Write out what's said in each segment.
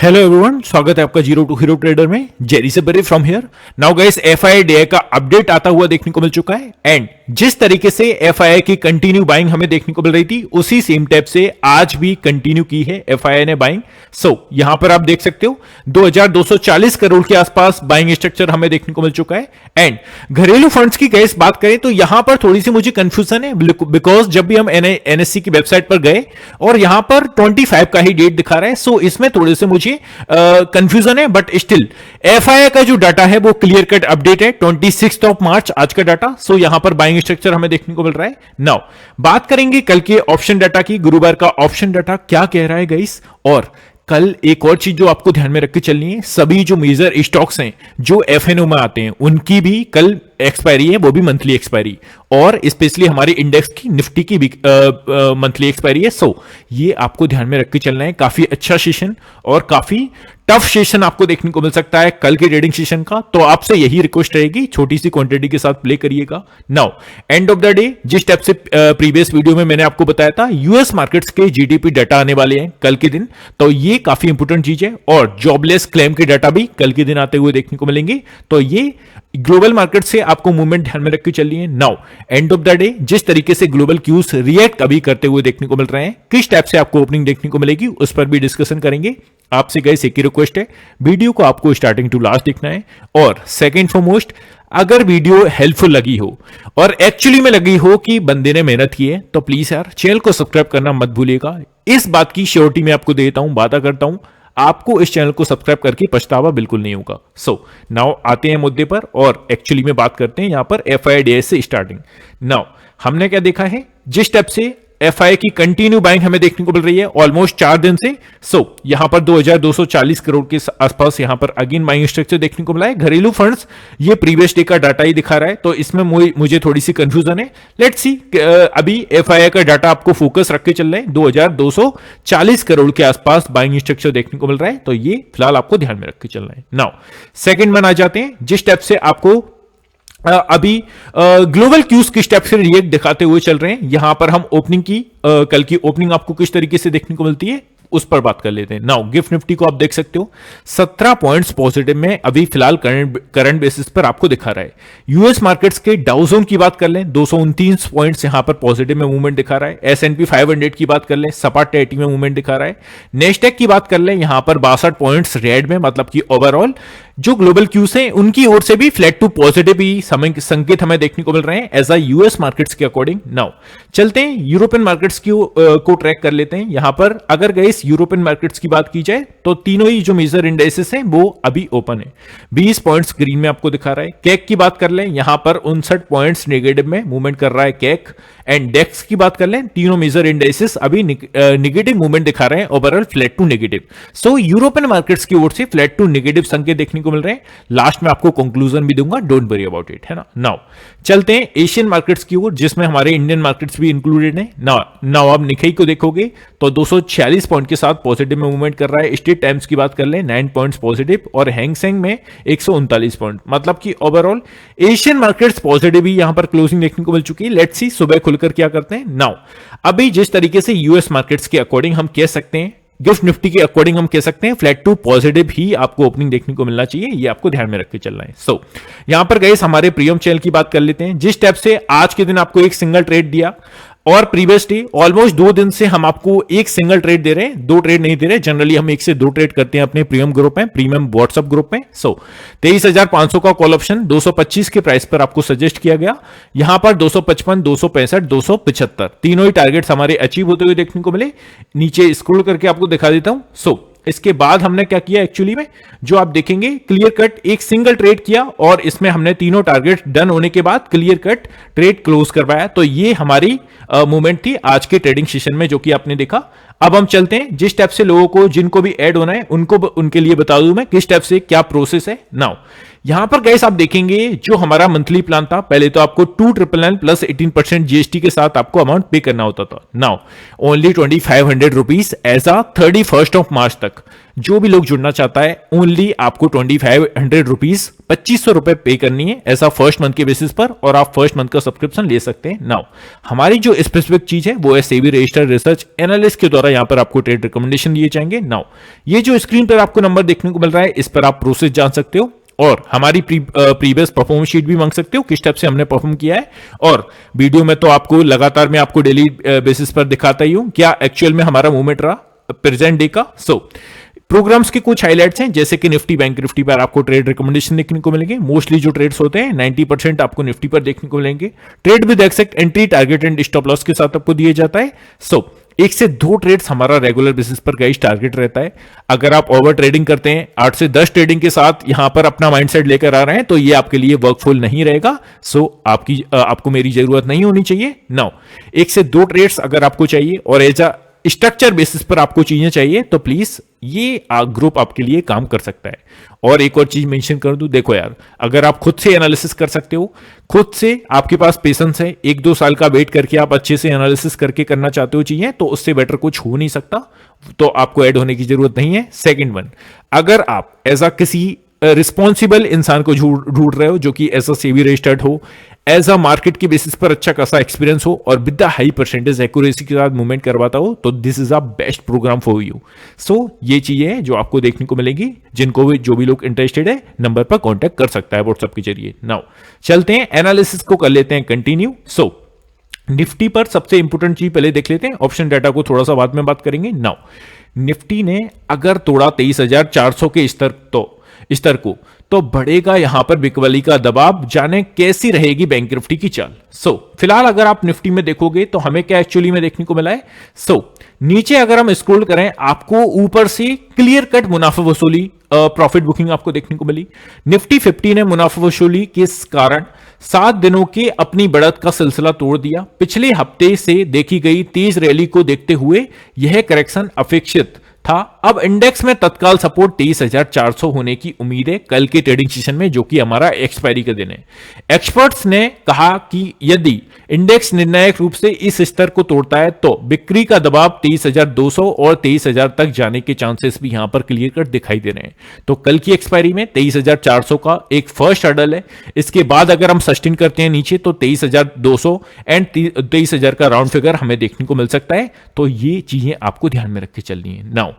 Hello everyone, स्वागत है आपका जीरो टू हीरो ट्रेडर में। जेरी से बरे from here. Now guys, FII का अपडेट आता हुआ देखने को मिल चुका है एंड जिस तरीके से एफआईआई की कंटिन्यू बाइंग हमें देखने को मिल रही थी उसी सेम टाइप से आज भी कंटिन्यू की है एफआईआई ने बाइंग। सो यहां पर आप देख सकते हो 2240 करोड़ के आसपास बाइंग स्ट्रक्चर हमें देखने को मिल चुका है। एंड घरेलू फंड्स की केस बात करें तो यहां पर थोड़ी सी मुझे कंफ्यूजन है, बिकॉज जब भी हम एनएससी की वेबसाइट पर गए और यहां पर 25 का ही डेट दिखा रहा है, सो इसमें थोड़े से मुझे कंफ्यूजन है। बट स्टिल एफआईआई का जो डाटा है वो क्लियर कट अपडेट है 26 मार्च आज का डाटा। सो यहां पर बाइंग स्ट्रक्चर हमें देखने को मिल रहा है। नाउ बात करेंगे कल के ऑप्शन डाटा की। गुरुवार का ऑप्शन डाटा क्या कह रहा है गाइस, और कल एक और चीज जो आपको ध्यान में रख के चलनी है, सभी जो मेजर स्टॉक्स हैं जो एफएनओ में आते हैं उनकी भी कल एक्सपायरी है, वो भी मंथली एक्सपायरी, और स्पेशली हमारे इंडेक्स की निफ्टी की भी मंथली एक्सपायरी है। सो ये आपको ध्यान में रख के चलना है। काफी अच्छा सेशन और काफी टफ सेशन आपको देखने को मिल सकता है कल के ट्रेडिंग सेशन का। तो आपसे यही रिक्वेस्ट रहेगी, छोटी सी क्वांटिटी के साथ प्ले करिएगा। Now end of the day, जिस टाइप से प्रीवियस वीडियो में मैंने आपको बताया था, यूएस मार्केट्स के जीडीपी डाटा आने वाले हैं कल के दिन, तो ये काफी इंपोर्टेंट चीज है। और जॉबलेस क्लेम के डाटा भी कल के दिन आते हुए देखने को मिलेंगे। तो ये ग्लोबल मार्केट से आपको मूवमेंट ध्यान में रख के चलिए। Now end of the day, जिस तरीके से ग्लोबल क्यूज रिएक्ट अभी करते हुए देखने को मिल रहे हैं, किस टाइप से आपको ओपनिंग देखने को मिलेगी उस पर भी डिस्कशन करेंगे। आपसे गाइस एक ही रिक्वेस्ट है, वीडियो को आपको स्टार्टिंग टू लास्ट देखना है। और सेकंड फॉरमोस्ट, अगर वीडियो हेल्पफुल लगी हो और एक्चुअली में लगी हो कि बंदे ने मेहनत की है, तो प्लीज यार चैनल को सब्सक्राइब करना मत भूलिएगा। इस बात की श्योरिटी मैं आपको देता हूं, वादा करता हूं, आपको इस चैनल को सब्सक्राइब करके पछतावा बिल्कुल नहीं होगा। सो नाउ आते हैं मुद्दे पर और एक्चुअली में बात करते हैं यहां पर एफआईआई से स्टार्टिंग। नाउ हमने क्या देखा है, जिस टाइप से एफआईआई की कंटिन्यू बाइंग हमें देखने को मिल रही है ऑलमोस्ट 4 दिन से। सो यहां पर 2240 करोड़ के आसपास यहां पर अगेन बाइंग स्ट्रक्चर देखने को मिला है। घरेलू फंड्स ये प्रीवियस डे का डाटा ही दिखा रहा है, तो इसमें मुझे थोड़ी सी कंफ्यूजन है। लेट्स सी, अभी एफआईआई का डाटा आपको फोकस रख के चल रहे हैं। 2240 करोड़ के आसपास बाइंग स्ट्रक्चर देखने को मिल रहा है, तो ये फिलहाल आपको ध्यान में रख के चलना है। नाउ सेकंड वन आ जाते हैं, जिस टाइप से आपको अभी ग्लोबल क्यूज किस टाइप से रिएक्ट दिखाते हुए चल रहे हैं। यहां पर हम ओपनिंग की कल की ओपनिंग आपको किस तरीके से देखने को मिलती है उस पर बात कर लेते हैं। नाउ गिफ्ट निफ्टी को आप देख सकते हो 17 पॉइंट्स पॉजिटिव में अभी फिलहाल करंट बेसिस पर आपको दिखा रहा है। यूएस मार्केट्स के डाउ जोन की बात कर लें, 229 पॉइंट्स यहां पर पॉजिटिव में मूवमेंट दिखा रहा है। एसएनपी 500 की बात कर लें, सपाट 80 में मूवमेंट दिखा रहा है। नेस्डेक की बात कर लें, यहां पर 62 पॉइंट्स रेड में, मतलब कि ओवरऑल जो ग्लोबल क्यूज है उनकी ओर से भी फ्लैट टू पॉजिटिव ही संकेत हमें देखने को मिल रहे हैं एज अ यूएस मार्केट्स के अकॉर्डिंग। नाउ चलते हैं यूरोपियन मार्केट्स को ट्रैक कर लेते हैं। यहां पर अगर गए यूरोपियन मार्केट्स की बात की जाए तो तीनों ही जो मेजर इंडेक्सेस हैं वो अभी ओपन है। 20 पॉइंट्स ग्रीन में आपको दिखा रहा है। कैक की बात कर लें, यहां पर 59 पॉइंट्स नेगेटिव में मूवमेंट कर रहा है कैक। एंड डेक्स की बात कर लें, तीनों मेजर इंडेक्सेस अभी नेगेटिव मूवमेंट दिखा रहे हैं, overall flat to negative. So European markets की ओर से फ्लैट टू नेगेटिव संकेत देखने को मिल रहे हैं। लास्ट में आपको कंक्लूजन भी दूंगा, डोंट वरी अबाउट इट, है ना। नाउ चलते हैं एशियन मार्केट्स की ओर, जिसमें हमारे इंडियन नार्केट्स भी इंक्लूडेड है। नाउ आप निकाई को देखोगे तो 246 पॉइंट के साथ पॉजिटिव में मूवमेंट कर रहा है। स्ट्रेट टाइम्स की बात कर लें, 9 पॉइंट्स पॉजिटिव, और हैंगसेंग में 139 पॉइंट, मतलब कि ओवरऑल एशियन मार्केट्स पॉजिटिव ही यहां पर क्लोजिंग देखने को मिल चुकी है। लेट्स सी सुबह खुलकर क्या करते हैं। नाउ अभी जिस तरीके से यूएस मार्केट्स के अकॉर्डिंग हम कह सकते हैं, गिफ्ट निफ्टी के अकॉर्डिंग हम कह सकते हैं फ्लैट टू पॉजिटिव ही आपको ओपनिंग देखने को मिलना चाहिए, ये आपको ध्यान में रख के चलना है। सो यहां पर गाइस हमारे प्रीमियम चैनल की बात कर लेते हैं। जिस टाइप से आज के दिन आपको एक सिंगल ट्रेड दिया और प्रीवियस डे ऑलमोस्ट 2 दिन से हम आपको एक सिंगल ट्रेड दे रहे हैं, 2 ट्रेड नहीं दे रहे। जनरली हम 1 से 2 ट्रेड करते हैं अपने प्रीमियम ग्रुप में, प्रीमियम व्हाट्सएप ग्रुप में। सो 23,500 का कॉल ऑप्शन 225 के प्राइस पर आपको सजेस्ट किया गया। यहां पर 255, 265, 275 तीनों ही टारगेट्स हमारे अचीव होते हुए देखने को मिले। नीचे स्क्रॉल करके आपको दिखा देता हूं। सो इसके बाद हमने क्या किया एक्चुअली में, जो आप देखेंगे क्लियर कट एक सिंगल ट्रेड किया और इसमें हमने तीनों टारगेट डन होने के बाद क्लियर कट ट्रेड क्लोज करवाया। तो ये हमारी मूवमेंट थी आज के ट्रेडिंग सेशन में, जो कि आपने देखा। अब हम चलते हैं जिस टाइप से लोगों को जिनको भी ऐड होना है उनको उनके लिए बता दूं मैं किस टाइप से क्या प्रोसेस है। नाउ यहां पर गाइस आप देखेंगे जो हमारा मंथली प्लान था, पहले तो आपको 2,999 प्लस 18% जीएसटी के साथ आपको अमाउंट पे करना होता था। Now only 2,500 rupees as a 31 of March तक जो भी लोग जुड़ना चाहता है ओनली आपको 2,500 रुपीज 2,500 रुपए पे करनी है ऐसा फर्स्ट मंथ के बेसिस पर, और आप फर्स्ट मंथ का सब्सक्रिप्शन ले सकते हैं। नाउ हमारी जो स्पेसिफिक चीज है वो है सेबी रजिस्टर्ड रिसर्च एनालिस्ट के द्वारा यहां पर आपको ट्रेड रिकमेंडेशन दिए जाएंगे। नाउ ये जो स्क्रीन पर आपको नंबर देखने को मिल रहा है इस पर आप प्रोसेस जान सकते हो और हमारी प्रीवियस परफॉर्मेंस शीट भी मांग सकते हो, किस टाइप से हमने परफॉर्म किया है। और वीडियो में तो आपको लगातार मैं आपको डेली बेसिस पर दिखाता ही हूं क्या एक्चुअल में हमारा मूवमेंट रहा प्रेजेंट डे का। प्रोग्राम्स के कुछ हाइलाइट्स हैं जैसे कि निफ्टी बैंक निफ्टी पर आपको ट्रेड रिकमेंडेशन देखने को मिलेंगे। मोस्टली जो ट्रेड्स होते हैं 90% आपको निफ्टी पर देखने को मिलेंगे। Trade with exact entry target and stop loss के साथ आपको दिया जाता है। एक से दो ट्रेड्स हमारा रेगुलर बेसिस पर गाइस टारगेट रहता है। अगर आप ओवर ट्रेडिंग करते हैं 8 से 10 ट्रेडिंग के साथ यहां पर अपना माइंडसेट लेकर आ रहे हैं तो ये आपके लिए वर्कफुल नहीं रहेगा। आपको मेरी जरूरत नहीं होनी चाहिए। नाउ एक से दो ट्रेड्स अगर आपको चाहिए और एज अ स्ट्रक्चर बेसिस पर आपको चीजें चाहिए तो प्लीज ये ग्रुप आपके लिए काम कर सकता है। और एक और चीज मेंशन कर दूं, देखो यार अगर आप खुद से एनालिसिस कर सकते हो, खुद से आपके पास पेशेंस है, 1-2 साल का वेट करके आप अच्छे से एनालिसिस करके करना चाहते हो चीजें, तो उससे बेटर कुछ हो नहीं सकता, तो आपको ऐड होने की जरूरत नहीं है। सेकंड वन, अगर आप एज अ किसी रिस्पॉन्सिबल इंसान को ढूंढ रहे हो जो कि एज अ सेबी रजिस्टर्ड हो, एज अ मार्केट के बेसिस पर अच्छा खासा एक्सपीरियंस हो और with the high percentage accuracy के साथ मूवमेंट करवाता हो, तो this is a best program for you. ये चीजें हैं जो आपको देखने को मिलेगी, जिनको भी जो भी लोग इंटरेस्टेड है नंबर पर कांटेक्ट कर सकता है व्हाट्सएप के जरिए। नाउ चलते हैं एनालिसिस को कर लेते हैं कंटिन्यू। निफ्टी पर सबसे इंपोर्टेंट चीज पहले देख लेते हैं, ऑप्शन डाटा को थोड़ा सा बाद में बात करेंगे। नाउ निफ्टी ने अगर तोड़ा 23,400 के स्तर को तो बढ़ेगा यहां पर बिकवली का दबाव, जाने कैसी रहेगी बैंक निफ्टी की चाल। फिलहाल अगर आप निफ्टी में देखोगे तो हमें क्या एक्चुअली में देखने को मिला है। नीचे अगर हम स्क्रॉल करें आपको ऊपर से क्लियर कट मुनाफा वसूली प्रॉफिट बुकिंग आपको देखने को मिली। निफ्टी 50 ने मुनाफा वसूली के कारण 7 दिनों के अपनी बढ़त का सिलसिला तोड़ दिया। पिछले हफ्ते से देखी गई तेज रैली को देखते हुए यह करेक्शन अपेक्षित था। अब इंडेक्स में तत्काल सपोर्ट 23,400 होने की उम्मीद है कल के ट्रेडिंग सेशन में, जो कि हमारा एक्सपायरी का दिन है। एक्सपर्ट्स ने कहा कि यदि इंडेक्स निर्णायक रूप से इस स्तर को तोड़ता है तो बिक्री का दबाव 23,200 और 23,000 तक जाने के चांसेस भी यहां पर क्लियर कट दिखाई दे रहे हैं। तो कल की एक्सपायरी में 23,400 का एक फर्स्ट हर्डल है। इसके बाद अगर हम सस्टेन करते हैं नीचे तो 23,200 एंड 23,000 का राउंड फिगर हमें देखने को मिल सकता है। तो ये चीजें आपको ध्यान में रख के चलनी है। नाउ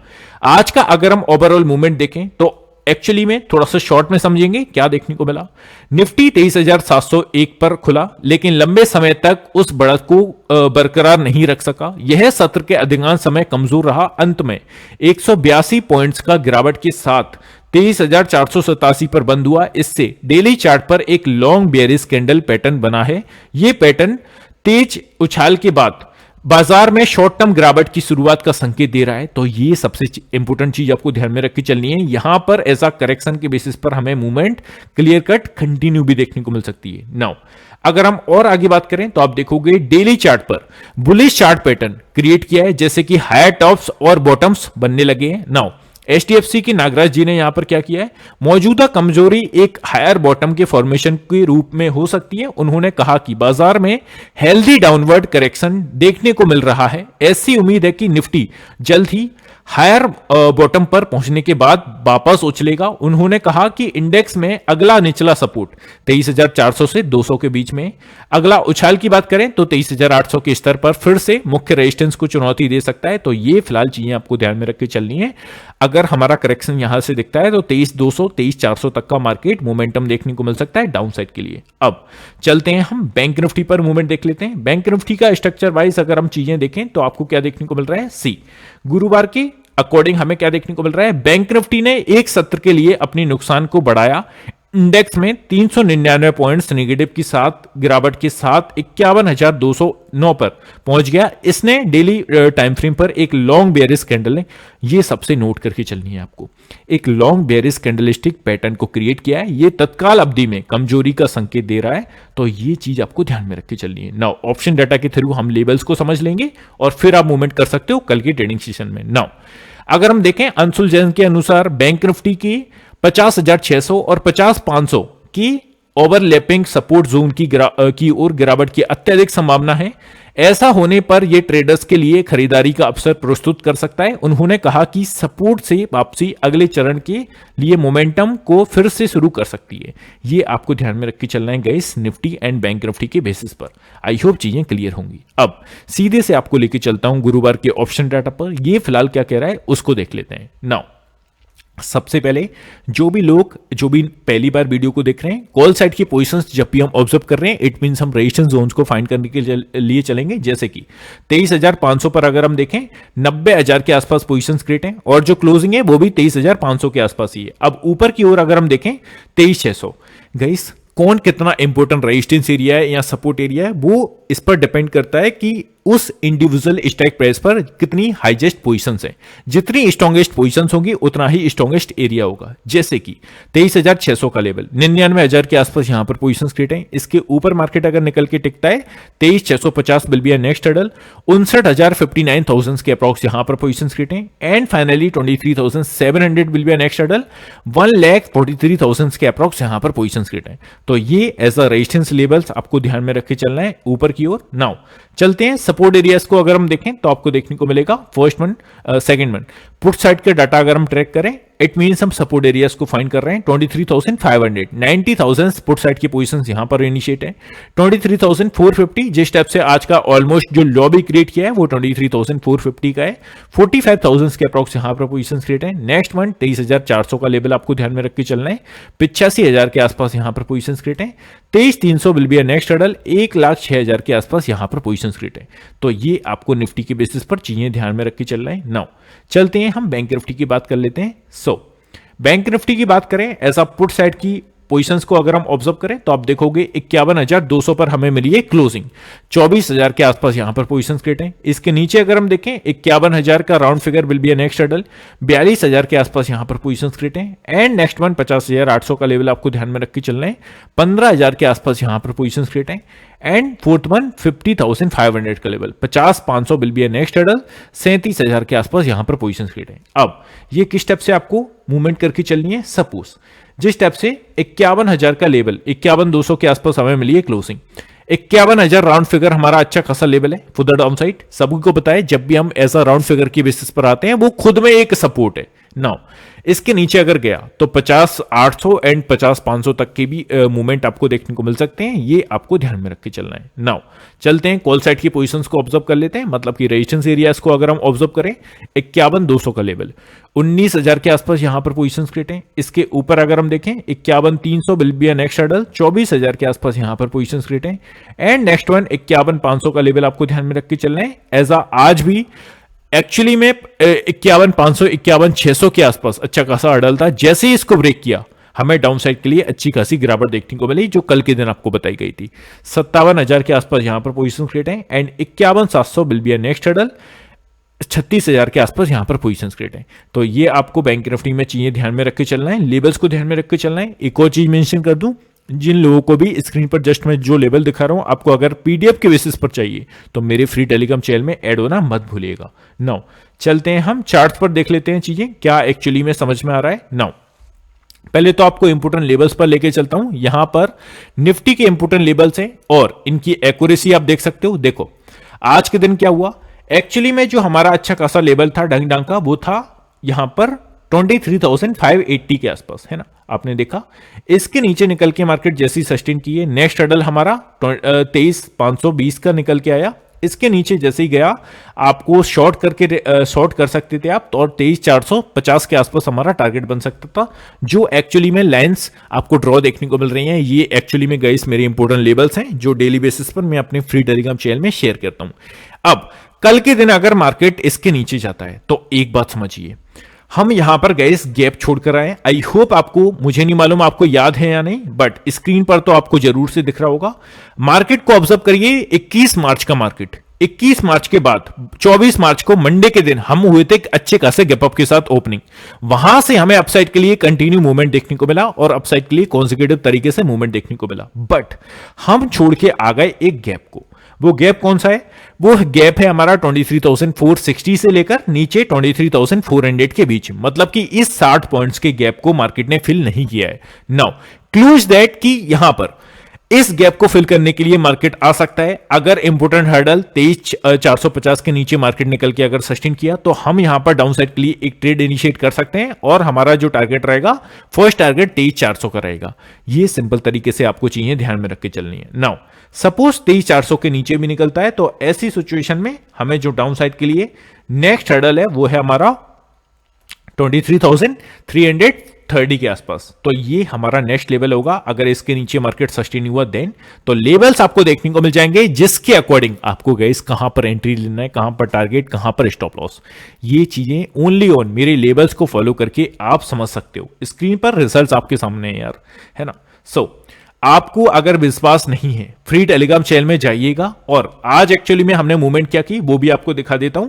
आज का अगर हम ओवरऑल मूवमेंट देखें तो एक्चुअली में थोड़ा सा शॉर्ट में समझेंगे क्या देखने को मिला। निफ्टी 23,701 पर खुला लेकिन लंबे समय तक उस बढ़त को बरकरार नहीं रख सका। यह सत्र के अधिकांश समय कमजोर रहा। अंत में 182 पॉइंट्स का गिरावट के साथ 23,487 पर बंद हुआ। इससे डेली चार्ट पर एक लॉन्ग बेयरिश कैंडल पैटर्न बना है। यह पैटर्न तेज उछाल के बाद बाजार में शॉर्ट टर्म गिरावट की शुरुआत का संकेत दे रहा है। तो ये सबसे इंपोर्टेंट चीज आपको ध्यान में रख के चलनी है। यहां पर ऐसा करेक्शन के बेसिस पर हमें मूवमेंट क्लियर कट कंटिन्यू भी देखने को मिल सकती है। नाउ अगर हम और आगे बात करें तो आप देखोगे डेली चार्ट पर बुलिश चार्ट पैटर्न क्रिएट किया है, जैसे कि हायर टॉप्स और बॉटम्स बनने लगे हैं। नाउ एचडीएफसी की नागराज जी ने यहां पर क्या किया है, मौजूदा कमजोरी एक हायर बॉटम के फॉर्मेशन के रूप में हो सकती है। उन्होंने कहा कि बाजार में हेल्दी डाउनवर्ड करेक्शन देखने को मिल रहा है। ऐसी उम्मीद है कि निफ्टी जल्द ही हायर बॉटम पर पहुंचने के बाद वापस उछलेगा। उन्होंने कहा कि इंडेक्स में अगला निचला सपोर्ट 23,400 से 200 के बीच में, अगला उछाल की बात करें तो 23,800 के स्तर पर फिर से मुख्य रेजिस्टेंस को चुनौती दे सकता है। तो ये फिलहाल चीजें आपको ध्यान में रख के चलनी है। अगर हमारा करेक्शन यहां से दिखता है तो 23,200 23,400 तक का मार्केट मोमेंटम देखने को मिल सकता है डाउन साइड के लिए। अब चलते हैं हम बैंक निफ्टी पर मूवमेंट देख लेते हैं। बैंक निफ्टी का स्ट्रक्चर वाइज अगर हम चीजें देखें तो आपको क्या देखने को मिल रहा है। गुरुवार के अकॉर्डिंग हमें क्या देखने को मिल रहा है, बैंक निफ्टी ने एक सत्र के लिए अपनी नुकसान को बढ़ाया। इंडेक्स में 399 पॉइंट्स नेगेटिव की साथ गिरावट के साथ 51,209 पर पहुंच गया। इसने डेली टाइम फ्रेम पर एक लॉन्ग बेयरिश कैंडल है, ये सबसे नोट करके चलनी है आपको, एक लॉन्ग बेयरिश कैंडलस्टिक पैटर्न को क्रिएट किया है। ये तत्काल अवधि में कमजोरी का संकेत दे रहा है। तो ये चीज आपको ध्यान में रख के चलनी है। नाउ ऑप्शन डाटा के थ्रू हम लेवल्स को समझ लेंगे और फिर आप मूवमेंट कर सकते हो कल की ट्रेडिंग सेशन में। नाउ अगर हम देखें अंशुल जैन के अनुसार बैंक निफ्टी की 50,600 और 50,500 की ओवरलैपिंग सपोर्ट जोन की ओर गिरावट की अत्यधिक संभावना है। ऐसा होने पर यह ट्रेडर्स के लिए खरीदारी का अवसर प्रस्तुत कर सकता है। उन्होंने कहा कि सपोर्ट से वापसी अगले चरण के लिए मोमेंटम को फिर से शुरू कर सकती है। ये आपको ध्यान में रख के चलना है guys, Nifty and bank Nifty के बेसिस पर। आई होप चीजें क्लियर होंगी। अब सीधे से आपको लेके चलता हूं गुरुवार के ऑप्शन डाटा पर। ये फिलहाल क्या कह रहा है उसको देख लेते हैं। नाउ सबसे पहले जो भी पहली बार वीडियो को देख रहे हैं, कॉल साइड की पोजीशंस जब भी हम ऑब्जर्व कर रहे हैं, इट मींस हम रेजिस्टेंस जोन्स को फाइंड करने के लिए चलेंगे। जैसे कि 23,500 पर अगर हम देखें 90,000 के आसपास पोजीशंस क्रिएट हैं और जो क्लोजिंग है वो भी 23,500 के आसपास ही है। अब ऊपर की ओर अगर हम देखें 23,600, गाइस कौन कितना इंपॉर्टेंट रेजिस्टेंस एरिया है या सपोर्ट एरिया है वो इस पर डिपेंड करता है कि उस इंडिविजुअल स्ट्राइक प्राइस पर कितनी हाईएस्ट पोजीशंस हैं। जितनी स्ट्रॉन्गेस्ट पोजीशंस होंगी उतना ही स्ट्रॉन्गेस्ट एरिया होगा। जैसे कि 23,600 का लेवल 99,000 के आसपास यहां पर पोजीशंस क्रिएट हैं। इसके ऊपर मार्केट अगर निकल के टिकता है 23,650 will be a next hurdle. 59,059 के अप्रॉक्स यहां पर पोजीशंस क्रिएट हैं। And finally 23,700 will be a next hurdle. 1,43,000 के अप्रॉक्स यहां पर पोजीशंस क्रिएट हैं। तो ये एज अ रेजिस्टेंस लेवल्स आपको ध्यान में रख के चलना है ऊपर की ओर। नाउ चलते हैं सपोर्ट एरियाज को अगर हम देखें तो आपको देखने को मिलेगा first one, second one. Put side के डाटा अगर हम ट्रैक करें, इट मींस हम सपोर्ट एरियाज को फाइंड कर रहे हैं 23,500, 90,000 पुट साइड की पोजीशंस यहां पर इनिशिएट है। 23,450 जिस टाइप से आज का ऑलमोस्ट जो लॉबी क्रिएट किया है वो 23,450 का है। 45,000 के अप्रॉक्स यहां पर पोजीशंस क्रिएट है। नेक्स्ट वन 23,400 का लेवल आपको ध्यान में रख के चलना है। 85,000 के आसपास यहां पर पोजीशंस क्रिएट है। 23,300 will be a next hurdle. 1,06,000 के आसपास यहां पर पोजीशंस क्रिएट है। तो ये आपको निफ्टी के बेसिस पर चीजें ध्यान में रख के चल रहे हैं। नाउ चलते हैं हम बैंक निफ्टी की बात कर लेते हैं। बैंक निफ्टी की बात करें ऐसा पुट साइड की पोजीशंस को अगर हम ऑब्जर्व करें तो आप देखोगे 51,200 पर हमें मिली है क्लोजिंग। 24,000 के आसपास यहां पर पोजीशंस क्रिएट हैं। इसके नीचे अगर हम देखें 51,000 का round figure will be a next hurdle. 42,000 के आसपास यहां पर पोजीशंस क्रिएट हैं। एंड नेक्स्ट वन 50,800 का लेवल आपको ध्यान में रख के चलना है। 15,000 के आसपास यहां पर पोजीशंस क्रिएट हैं। एंड फोर्थ वन 50,500 का level 50,500 will be a next hurdle. 37,000 के आसपास यहां पर पोजीशंस क्रिएट हैं। अब ये किस स्टेप से आपको मूवमेंट करके चलनी है, सपोज जिस स्टेप से 51,000 का लेवल 51,200 के आसपास हमें मिली है क्लोजिंग। 51,000 राउंड फिगर हमारा अच्छा खासा लेवल है फॉर द डाउन साइड। सभी को पता है जब भी हम ऐसा राउंड फिगर की बेसिस पर आते हैं वो खुद में एक सपोर्ट है। नाउ इसके नीचे अगर गया तो 50,800 एंड 50,500 तक के भी मूवमेंट आपको देखने को मिल सकते हैं। ये आपको ध्यान में रख के चलना है। नाउ चलते हैं कॉल साइड की पोजीशंस को ऑब्जर्व कर लेते हैं, मतलब कि रेजिस्टेंस एरियाज को अगर हम ऑब्जर्व करें 51,200 का लेवल 19,000 के आसपास यहां पर पोजीशंस क्रिएट हैं। इसके ऊपर अगर हम देखें 51,300 will be a next hurdle. 24,000 के आसपास यहां पर पोजीशंस क्रिएट हैं। एंड नेक्स्ट वन 51,500 का लेवल आपको ध्यान में रख के चलना है। एज आज भी एक्चुअली में 51,500 51,600 के आसपास अच्छा खासा हर्डल था। जैसे ही इसको ब्रेक किया हमें डाउन साइड के लिए अच्छी खासी गिरावट देखने को मिली जो कल के दिन आपको बताई गई थी। 57,000 के आसपास यहां पर पोजीशन क्रिएट है। And 51,700 will be a next hurdle. 36,000 के आसपास यहां पर पोजीशन क्रिएट है। तो ये आपको बैंक निफ्टी में चीजें ध्यान में रख के चलना है, लेवल्स को ध्यान में रख के चलना है। एक और चीज मेंशन कर दूं, जिन लोगों को भी स्क्रीन पर जस्ट मैं जो लेवल दिखा रहा हूं आपको अगर पीडीएफ के बेसिस पर चाहिए तो मेरे फ्री टेलीग्राम चैनल में ऐड होना मत भूलिएगा। नाउ चलते हैं हम चार्ट्स पर देख लेते हैं चीजें क्या एक्चुअली में समझ में आ रहा है। नाउ पहले तो आपको इंपोर्टेंट लेवल्स पर लेके चलता हूं। यहां पर निफ्टी के इंपोर्टेंट लेवल्स हैं और इनकी एक्यूरेसी आप देख सकते हो। देखो आज के दिन क्या हुआ, एक्चुअली में जो हमारा अच्छा खासा लेवल था डंग डंग का वो था यहां पर 23,580 के आसपास, है ना। आपने देखा इसके नीचे निकल के मार्केट जैसी सस्टेन की है। नेक्स्ट हर्डल हमारा 23,520 का निकल के आया। इसके नीचे जैसे ही गया आपको शॉर्ट कर सकते थे आप, तो और 23,450 के आसपास हमारा टारगेट बन सकता था। जो एक्चुअली में लाइंस आपको ड्रॉ देखने को मिल रही हैं ये एक्चुअली में गाइस मेरे इंपोर्टेंट लेवल्स हैं जो डेली बेसिस पर मैं अपने फ्री टेलीग्राम चैनल में शेयर करता हूं। अब कल के दिन अगर मार्केट इसके नीचे जाता है तो एक बात समझिए, हम यहां पर गैस गैप छोड़कर आए। आई होप आपको, मुझे नहीं मालूम आपको याद है या नहीं, बट स्क्रीन पर तो आपको जरूर से दिख रहा होगा। मार्केट को ऑब्जर्व करिए 21 मार्च का मार्केट। 21 मार्च के बाद 24 मार्च को मंडे के दिन हम हुए थे अच्छे खासे गैप अप के साथ ओपनिंग। वहां से हमें अपसाइड के लिए कंटिन्यू मूवमेंट देखने को मिला और अपसाइड के लिए कॉन्जिक्यूटिव तरीके से मूवमेंट देखने को मिला, बट हम छोड़ के आ गए एक गैप को। वो गैप कौन सा है? वो गैप है हमारा 23,460 से लेकर नीचे 23,400 के बीच, मतलब कि इस 60 पॉइंट्स के गैप को मार्केट ने फिल नहीं किया है। नाउ क्लू इज दैट कि यहां पर इस गैप को फिल करने के लिए मार्केट आ सकता है। अगर इंपोर्टेंट हर्डल 23,450 के नीचे मार्केट निकल के अगर सस्टेन किया तो हम यहां पर डाउन साइड के लिए एक ट्रेड इनिशिएट कर सकते हैं और हमारा जो टारगेट रहेगा, फर्स्ट टारगेट 23,400 का रहेगा। ये सिंपल तरीके से आपको चीजें ध्यान में रख के चलनी है। नाउ सपोज 23,400 के नीचे भी निकलता है तो ऐसी सिचुएशन में हमें जो डाउन साइड के लिए नेक्स्ट हर्डल है वो है हमारा 23,330 के आसपास। तो ये हमारा नेक्स्ट लेवल होगा। अगर इसके नीचे मार्केट सस्टेन हुआ देन तो लेवल्स आपको देखने को मिल जाएंगे, जिसके अकॉर्डिंग आपको गाइस कहां पर एंट्री लेना है, कहां पर टारगेट, कहां पर स्टॉप लॉस, ये चीजें ओनली ऑन मेरे लेवल्स को फॉलो करके आप समझ सकते हो। स्क्रीन पर रिजल्ट्स आपके सामने है यार, है ना। सो आपको अगर विश्वास नहीं है, फ्री टेलीग्राम चैनल में जाइएगा और आज एक्चुअली में हमने मूवमेंट क्या की वो भी आपको दिखा देता हूं।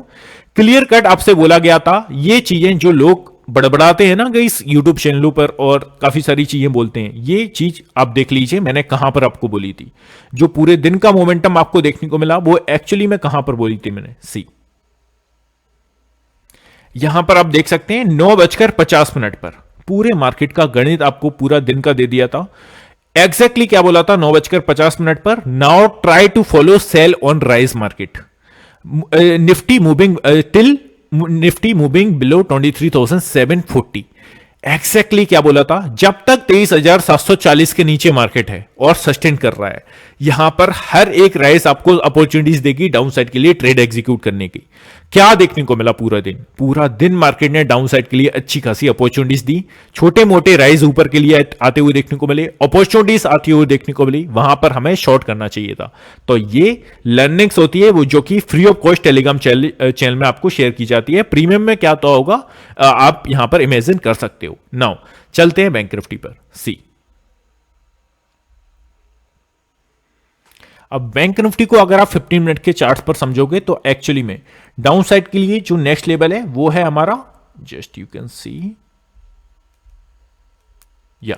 क्लियर कट आपसे बोला गया था, ये चीजें जो लोग बड़बड़ाते हैं ना गाइस यूट्यूब चैनलों पर और काफी सारी चीजें बोलते हैं, ये चीज आप देख लीजिए मैंने कहां पर आपको बोली थी। जो पूरे दिन का मोमेंटम आपको देखने को मिला वो एक्चुअली में कहां पर बोली थी मैंने, सी यहां पर आप देख सकते हैं 9:50 पर पूरे मार्केट का गणित आपको पूरा दिन का दे दिया था। एग्जैक्टली क्या बोला था 9:50 पर, now try to follow sell on rise market, Nifty moving till Nifty moving below 23,740। Exactly क्या बोला था, जब तक 23,740 के नीचे मार्केट है और सस्टेन कर रहा है, यहां पर हर एक राइज आपको अपॉर्चुनिटीज देगी डाउन साइड के लिए ट्रेड एग्जीक्यूट करने की। क्या देखने को मिला पूरा दिन मार्केट ने डाउन साइड के लिए अच्छी खासी अपॉर्चुनिटीज दी। छोटे मोटे राइज ऊपर के लिए आते हुए देखने को मिले, अपॉर्चुनिटीज आती हुई देखने को मिली, वहां पर हमें शॉर्ट करना चाहिए था। तो ये लर्निंग्स होती है वो जो कि free of cost Telegram channel में आपको शेयर की जाती है। प्रीमियम में क्या तो होगा आप यहां पर इमेजिन कर सकते हो। नाउ चलते हैं बैंक निफ्टी पर। सी अब बैंक निफ्टी को अगर आप 15 मिनट के चार्ट पर समझोगे तो एक्चुअली में डाउन साइड के लिए जो नेक्स्ट लेवल है वो है हमारा, जस्ट यू कैन सी या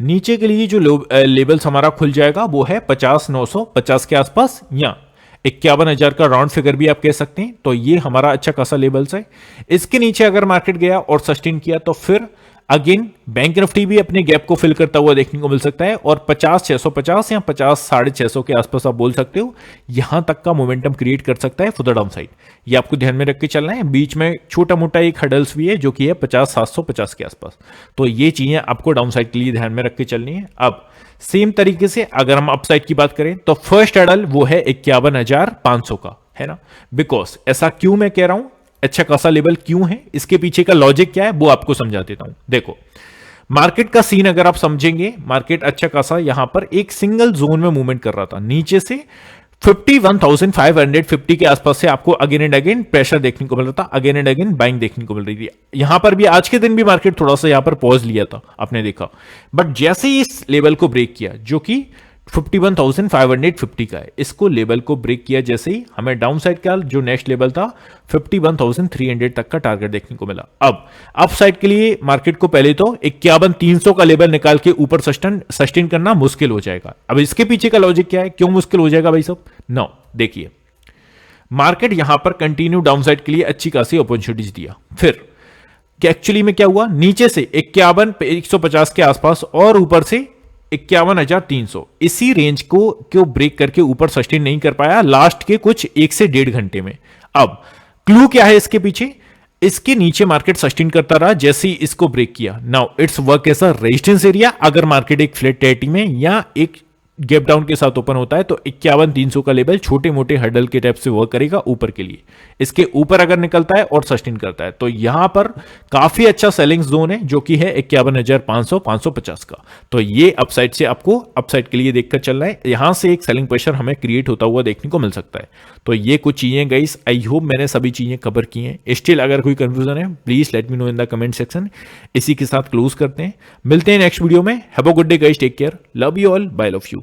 नीचे के लिए जो लेवल्स हमारा खुल जाएगा वो है 50,950 के आसपास या 51,000 का राउंड फिगर भी आप कह सकते हैं। तो ये हमारा अच्छा खासा लेवल्स है। इसके नीचे अगर मार्केट गया और सस्टेन किया तो फिर अगेन बैंक निफ्टी भी अपने गैप को फिल करता हुआ देखने को मिल सकता है और 50,650 या 50,650 के आसपास आप बोल सकते हो, यहां तक का मोमेंटम क्रिएट कर सकता है फॉर द डाउन साइड। ये आपको ध्यान में रख के चलना है। बीच में छोटा मोटा एक हडल्स भी है जो कि है 50,750 के आसपास। तो ये चीजें आपको डाउन साइड के लिए ध्यान में रख के चलनी है। अब सेम तरीके से अगर हम अपसाइड की बात करें तो फर्स्ट हडल वो है 51,500 का, है ना। बिकॉज ऐसा क्यों मैं कह रहा हूं, अच्छा खासा लेवल क्यों है, इसके पीछे का लॉजिक क्या है वो आपको समझा देता हूं। देखो मार्केट का सीन अगर आप समझेंगे, मार्केट अच्छा खासा यहां पर एक सिंगल जोन में मूवमेंट कर रहा था। नीचे से 51,550 के आसपास से आपको अगेन एंड अगेन प्रेशर देखने को मिल रहा था, अगेन एंड अगेन बाइंग देखने को मिल रही थी। यहां पर भी आज के दिन भी मार्केट थोड़ा सा यहां पर पॉज लिया था, आपने देखा। बट जैसे ही इस लेवल को ब्रेक किया जो कि 51,550 का है, इसको लेवल को ब्रेक किया जैसे ही हमें डाउन साइड का जो नेक्स्ट लेवल था 51,300 तक का टारगेट देखने को मिला। अब अप साइड के लिए मार्केट को पहले तो 51,300 का लेवल निकाल के ऊपर सस्टेन करना मुश्किल हो जाएगा। अब इसके पीछे का लॉजिक क्या है, क्यों मुश्किल हो जाएगा भाई साहब? नो, देखिए मार्केट यहां पर कंटिन्यू डाउन साइड के लिए अच्छी खासी अपॉर्चुनिटीज दिया, फिर एक्चुअली में क्या हुआ, नीचे से 51,150 के आसपास और ऊपर से 51,300 इसी रेंज को क्यों ब्रेक करके ऊपर सस्टेन नहीं कर पाया लास्ट के कुछ 1 से 1.5 घंटे में। अब क्लू क्या है इसके पीछे, इसके नीचे मार्केट सस्टेन करता रहा, जैसे ही इसको ब्रेक किया now it's work as a resistance area. अगर मार्केट एक फ्लैट टेटी में या एक गैप डाउन के साथ ओपन होता है तो 51,300 का लेवल छोटे मोटे हर्डल के टाइप से वर्क करेगा ऊपर के लिए। इसके ऊपर अगर निकलता है और सस्टेन करता है तो यहां पर काफी अच्छा सेलिंग जोन है जो कि है 51,500 550 का। तो ये अपसाइड से आपको अपसाइड के लिए देखकर चलना है, यहां से एक सेलिंग प्रेशर हमें क्रिएट होता हुआ देखने को मिल सकता है। तो ये कुछ चीजें गाइस, आई होप मैंने सभी चीजें कवर की हैं। स्टिल अगर कोई कंफ्यूजन है please let me know in the comment section. इसी के साथ क्लोज करते हैं, मिलते हैं नेक्स्ट वीडियो में। Have a good day guys, take care, love you all, bye love you.